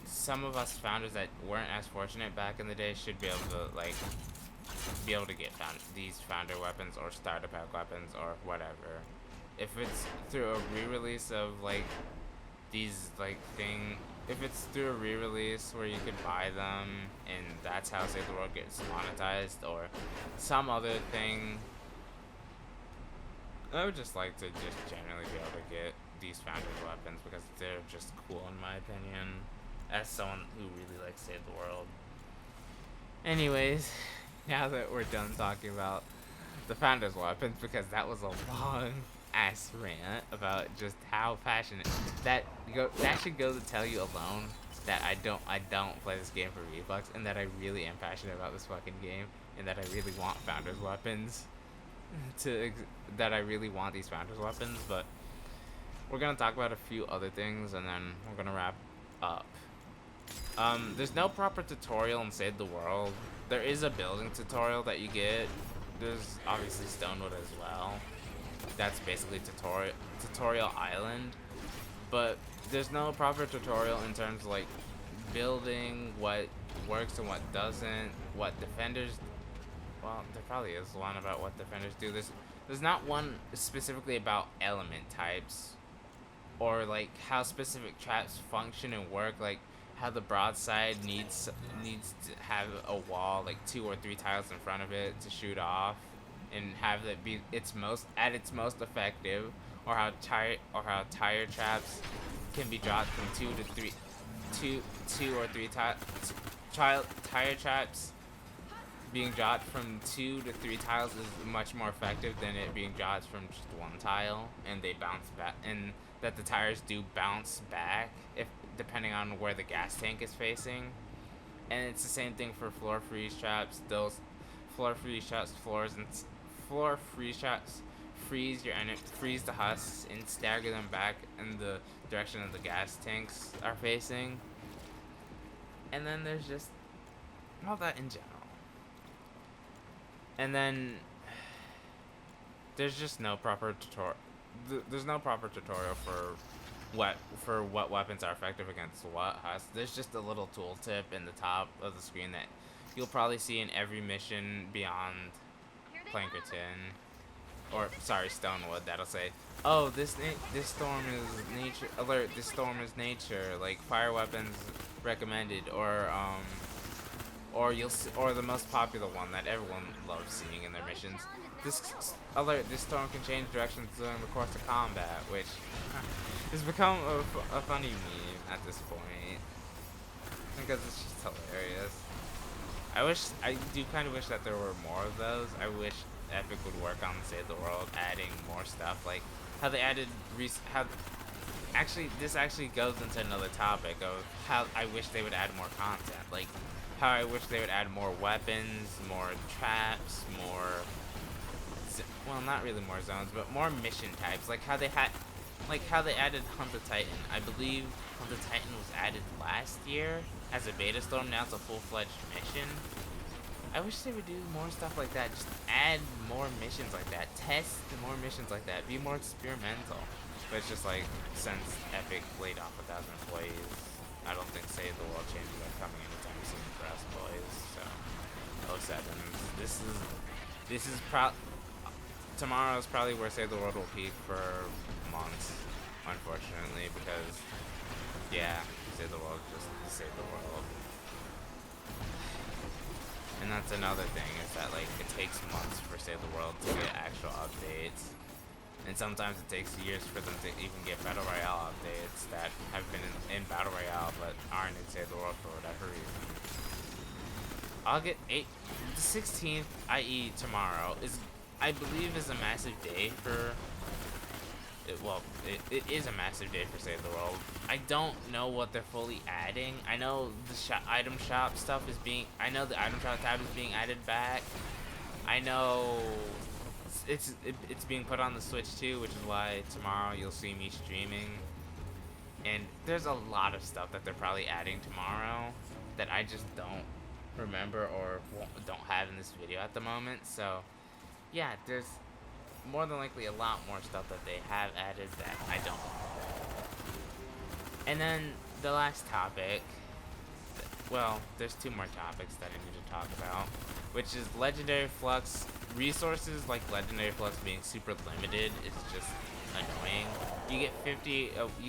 some of us founders that weren't as fortunate back in the day should be able to get these founder weapons or starter pack weapons or whatever. If it's through a re-release of like these if it's through a re-release where you could buy them and that's how Save the World gets monetized, or some other thing, I would just like to just generally be able to get these founders weapons because they're just cool in my opinion, as someone who really likes Save the World. Anyways, now that we're done talking about the founders weapons, because that was a long ass rant about just how passionate that should go to tell you alone that I don't play this game for V-Bucks, and that I really am passionate about this fucking game, and that I really want Founders weapons to that I really want these Founders weapons. But we're gonna talk about a few other things, and then we're gonna wrap up. There's no proper tutorial in Save the World. There is a building tutorial that you get. There's obviously Stonewood as well. That's basically tutorial island. But there's no proper tutorial in terms of like building, what works and what doesn't, what defenders. Well, there probably is one about what defenders do. There's not one specifically about element types, or like how specific traps function and work, like how the broadside needs to have a wall, like 2 or 3 tiles in front of it to shoot off, and have it be its most effective, or how tire traps can be dropped from 2 or 3 tire traps being dropped from 2 to 3 tiles is much more effective than it being dropped from just 1 tile, and they bounce back, and that the tires do bounce back if depending on where the gas tank is facing. And it's the same thing for floor freeze traps. Those floor freeze traps freeze the husks and stagger them back in the direction of the gas tanks are facing. And then there's just all that in general. And then there's just no proper tutorial. There's no proper tutorial for what weapons are effective against what husks. There's just a little tooltip in the top of the screen that you'll probably see in every mission beyond Plankerton, or sorry, Stonewood. That'll say, "Oh, this storm is nature alert. This storm is nature. Like fire weapons recommended," or the most popular one that everyone loves seeing in their missions. This alert, this storm can change directions during the course of combat, which has become a funny meme at this point, because it's just hilarious. I do kind of wish that there were more of those. I wish Epic would work on Save the World, adding more stuff, like how they added this actually goes into another topic of how I wish they would add more content, like how I wish they would add more weapons, more traps, well, not really more zones, but more mission types, like how they added Hunt the Titan. I believe Hunt the Titan was added last year as a beta storm. Now it's a full-fledged mission. I wish they would do more stuff like that. Just add more missions like that. Test more missions like that. Be more experimental. But it's just like, since Epic laid off 1,000 employees, I don't think Save the World changes are coming anytime soon for us boys. So, 07. Tomorrow is probably where Save the World will peak for months, unfortunately, because, yeah, Save the World just Save the World. And that's another thing, is that, like, it takes months for Save the World to get actual updates. And sometimes it takes years for them to even get Battle Royale updates that have been in Battle Royale but aren't in Save the World for whatever reason. The 16th, i.e. tomorrow, I believe is a massive day for it is a massive day for Save the World. I don't know what they're fully adding. I know the item shop stuff is I know the item shop tab is being added back. I know it's being put on the Switch too, which is why tomorrow you'll see me streaming. And there's a lot of stuff that they're probably adding tomorrow that I just don't remember or don't have in this video at the moment. So yeah, there's more than likely a lot more stuff that they have added that I don't. And then the last topic, well, there's 2 more topics that I need to talk about, which is Legendary Flux. Resources like Legendary Flux being super limited is just annoying. You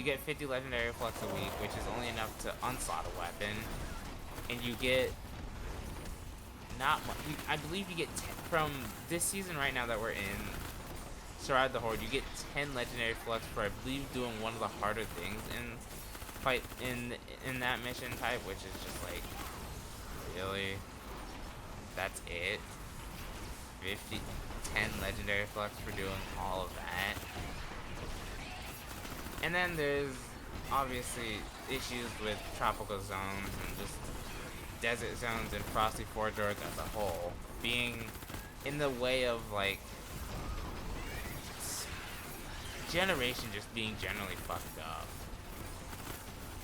get 50 Legendary Flux a week, which is only enough to unslot a weapon, and you get not much. I believe you get 10 from this season right now that we're in, Survive the Horde. You get 10 Legendary Flux for, I believe, doing one of the harder things in that mission type, which is just like, really, that's it. 50, 10 legendary flux for doing all of that. And then there's obviously issues with tropical zones and just desert zones and frosty corridors as a whole being in the way of like generation just being generally fucked up.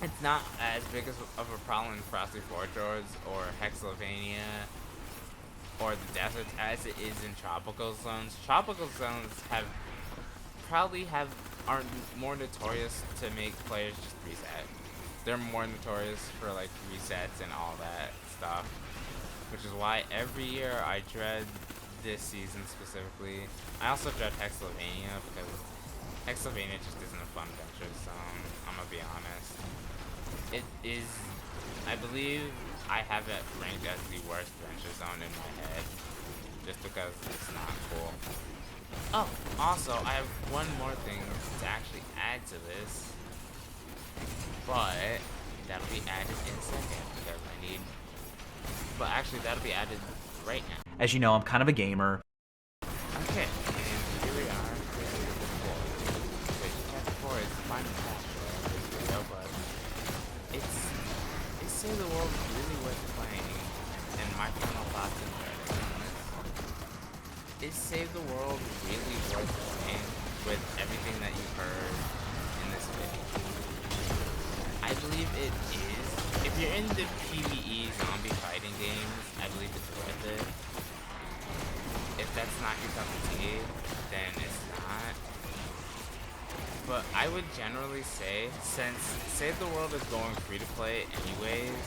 It's not as big of a problem in Frosty Fortress or Hexylvania or the deserts as it is in tropical zones. Tropical zones aren't more notorious to make players just reset. They're more notorious for like resets and all that stuff, which is why every year I dread this season specifically. I also dread Hexylvania because Hexylvania just isn't a fun adventure zone, I'm gonna be honest. It is, I believe I have it ranked as the worst adventure zone in my head, just because it's not cool. Oh, also, I have one more thing to actually add to this, but that'll be added in a second, because but actually that'll be added right now. As you know, I'm kind of a gamer. Okay, and here we are, chapter 4 is the final chapter of this video, but it's Save the World is really worth playing, and my final thoughts and verdict on this. Is Save the World really worth playing with everything that you've heard in this video? I believe it is. If you're into PvE zombie fighting games, I believe it's worth it. If that's not your cup of tea, then it's not. But I would generally say, since Save the World is going free to play anyways,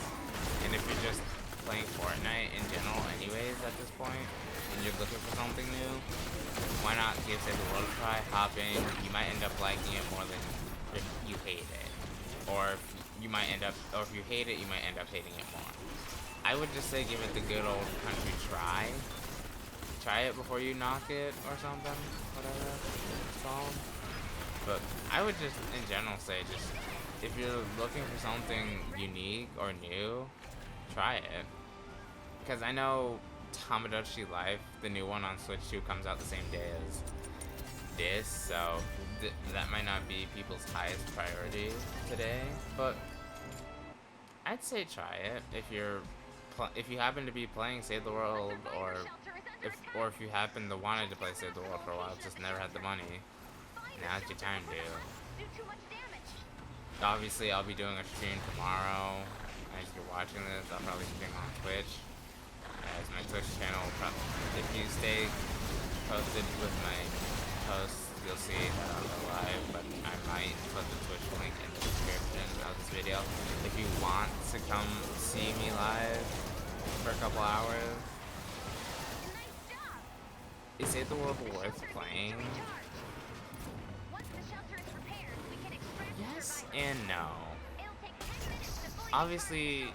and if you're just playing Fortnite in general anyways at this point, and you're looking for something new, why not give Save the World a try, hop in, you might end up liking it more than if you hate it. Or if you hate it, you might end up hating it more. I would just say give it the good old country try. Try it before you knock it or something, whatever it's called. But I would just, in general, say just, if you're looking for something unique or new, try it. Because I know Tamagotchi Life, the new one on Switch 2, comes out the same day as this, so that might not be people's highest priority today, but I'd say try it if you happen to be playing Save the World, or if you happen to wanted to play Save the World for a while, just never had the money. Now's your time, dude. Obviously, I'll be doing a stream tomorrow. As you're watching this, I'll probably stream on Twitch. As my Twitch channel, if you stay posted with my posts, you'll see that I'll go live, but I might put the Twitch link in the description of this video. If you want to come see me live for a couple hours, is Save the World worth playing? Yes and no. Obviously,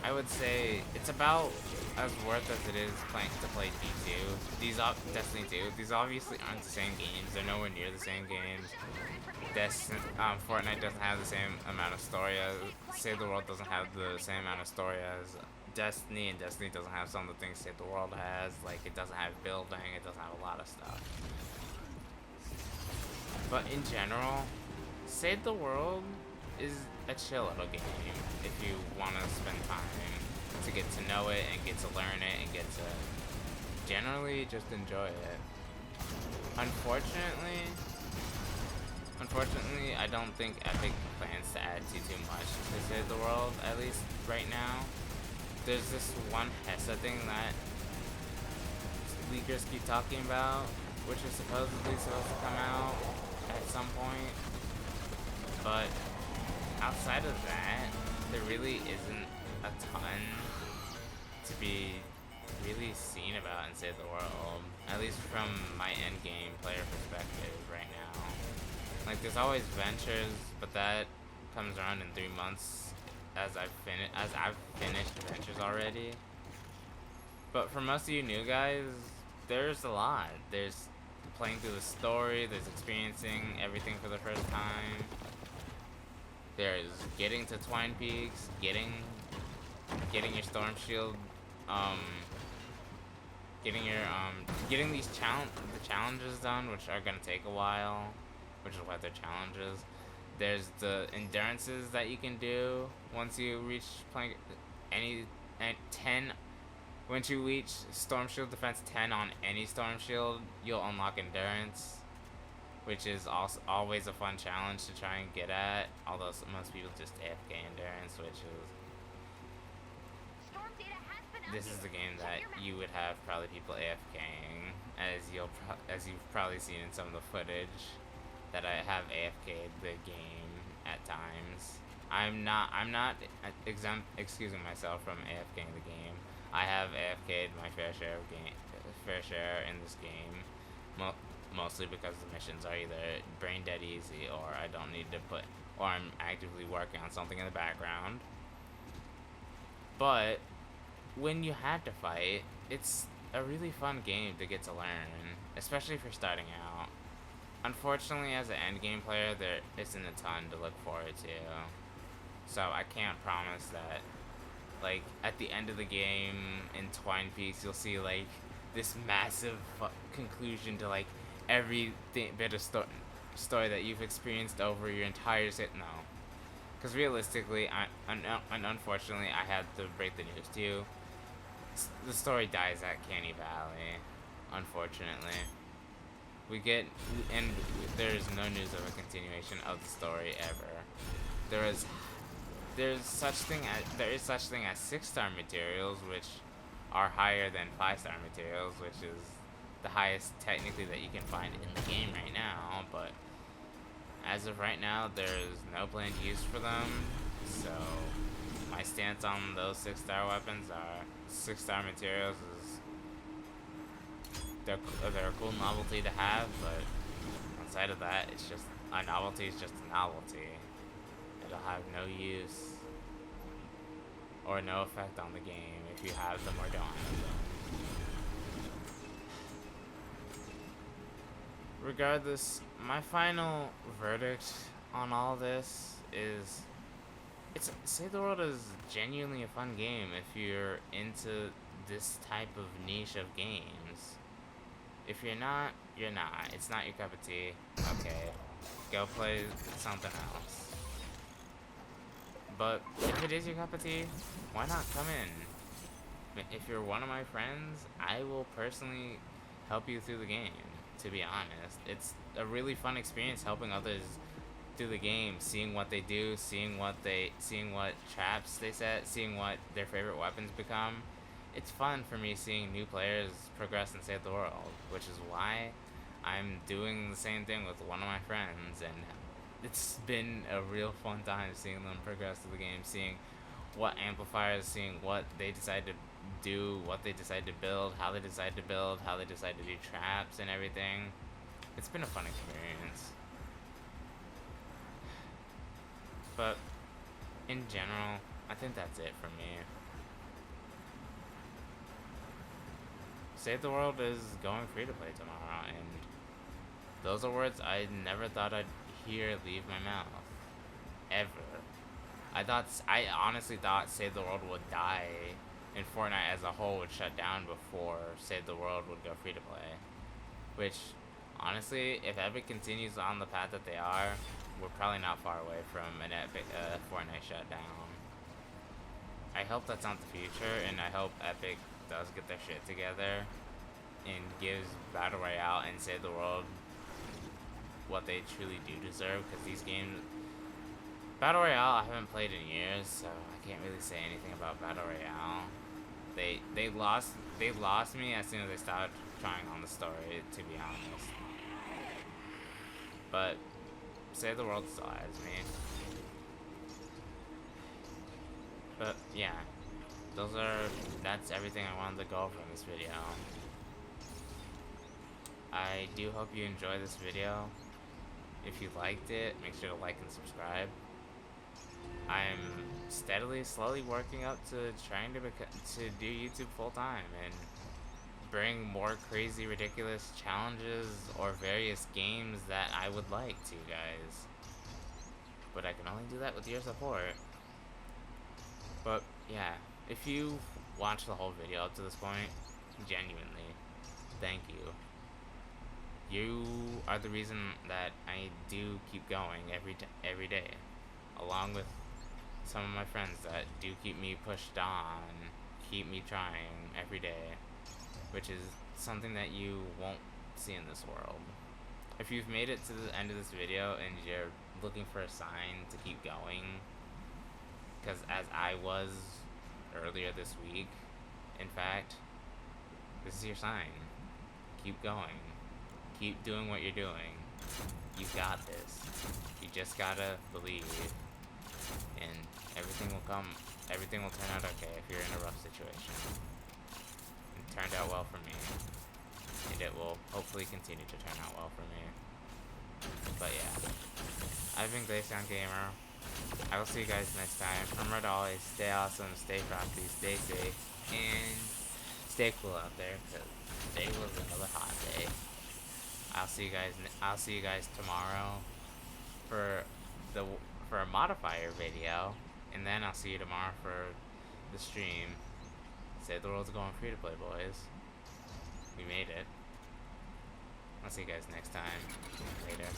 I would say it's about as worth as it is to play D2. Destiny 2. These obviously aren't the same games. They're nowhere near the same games. Fortnite doesn't have the same amount of story as Save the World doesn't have the same amount of story as Destiny, and Destiny doesn't have some of the things Save the World has. Like, it doesn't have building. It doesn't have a lot of stuff. But in general, Save the World is a chill little game if you want to spend time to get to know it and get to learn it and get to generally just enjoy it. Unfortunately, I don't think Epic plans to add too much to Save the World, at least right now. There's this one HESA thing that leakers keep talking about, which is supposedly supposed to come out at some point. But outside of that, there really isn't a ton to be really seen about in Save the World, at least from my endgame player perspective right now. Like, there's always ventures, but that comes around in 3 months as I've finished ventures already. But for most of you new guys, there's a lot. There's playing through the story, there's experiencing everything for the first time. There's getting to Twine Peaks, getting your Storm Shield getting these challenges done, which are gonna take a while, which is why they're challenges. There's the endurances that you can do once you reach playing any and 10. Once you reach Storm Shield Defense 10 on any Storm Shield, you'll unlock endurance, which is also always a fun challenge to try and get at. Although most people just AFK endurance, which is this is the game that you would have probably people AFKing, as you've probably seen in some of the footage that I have AFK'd the game at times. I'm not excusing myself from AFKing the game. I have AFK'd my fair share in this game, mostly because the missions are either brain dead easy, or I don't need to or I'm actively working on something in the background. But when you have to fight, it's a really fun game to get to learn, especially if you're starting out. Unfortunately, as an endgame player, there isn't a ton to look forward to, so I can't promise that, like, at the end of the game in Twine Peaks, you'll see, like, this massive conclusion to, like, every bit of story that you've experienced over your entire no. Because realistically, unfortunately, I had to break the news to you. The story dies at Canny Valley, unfortunately. There's no news of a continuation of the story ever. There is such thing as 6-star materials, which are higher than 5-star materials, which is the highest technically that you can find in the game right now. But as of right now, there's no planned use for them. So my stance on those 6-star weapons are 6-star materials is they're a cool novelty to have, but outside of that, it's just a novelty is just a novelty. It'll have no use or no effect on the game if you have them or don't have them. Regardless, my final verdict on all this is Save the World is genuinely a fun game if you're into this type of niche of games. If you're not, you're not. It's not your cup of tea. Okay, go play something else. But if it is your cup of tea, why not come in? If you're one of my friends, I will personally help you through the game, to be honest. It's a really fun experience helping others through the game, seeing what they do, seeing what traps they set, seeing what their favorite weapons become. It's fun for me seeing new players progress and save the world, which is why I'm doing the same thing with one of my friends, and it's been a real fun time seeing them progress through the game, seeing what amplifiers, seeing what they decide to do, what they decide to build, how they decide to build, how they decide to do traps and everything. It's been a fun experience. But in general, I think that's it for me. Save the World is going free to play tomorrow, and those are words I never thought I'd hear leave my mouth. Ever. I honestly thought Save the World would die and Fortnite as a whole would shut down before Save the World would go free to play. Which, honestly, if Epic continues on the path that they are, we're probably not far away from an Epic Fortnite shutdown. I hope that's not the future, and I hope Epic does get their shit together and gives Battle Royale and Save the World what they truly do deserve, because these games, Battle Royale, I haven't played in years, so I can't really say anything about Battle Royale. They lost me as soon as they started trying on the story, to be honest. But Save the World still has me. But yeah, that's everything I wanted to go over in this video. I do hope you enjoyed this video. If you liked it, make sure to like and subscribe. I'm slowly working up to trying to do YouTube full time and bring more crazy, ridiculous challenges or various games that I would like to you guys. But I can only do that with your support. But yeah, if you watched the whole video up to this point, Genuinely. Thank you. You are the reason that I do keep going every day, along with some of my friends that do keep me pushed on, keep me trying every day, which is something that you won't see in this world. If you've made it to the end of this video and you're looking for a sign to keep going, because as I was earlier this week, in fact, this is your sign. Keep going. Keep doing what you're doing. You got this. You just gotta believe. And everything will turn out okay if you're in a rough situation. It turned out well for me. And it will hopefully continue to turn out well for me. But yeah. I've been Glaceon Gamer. I will see you guys next time. Remember to always stay awesome, stay frosty, stay safe, and stay cool out there, because today was another hot day. I'll see you guys tomorrow for a modifier video, and then I'll see you tomorrow for the stream. Save the World's going free to play, boys. We made it. I'll see you guys next time. Later.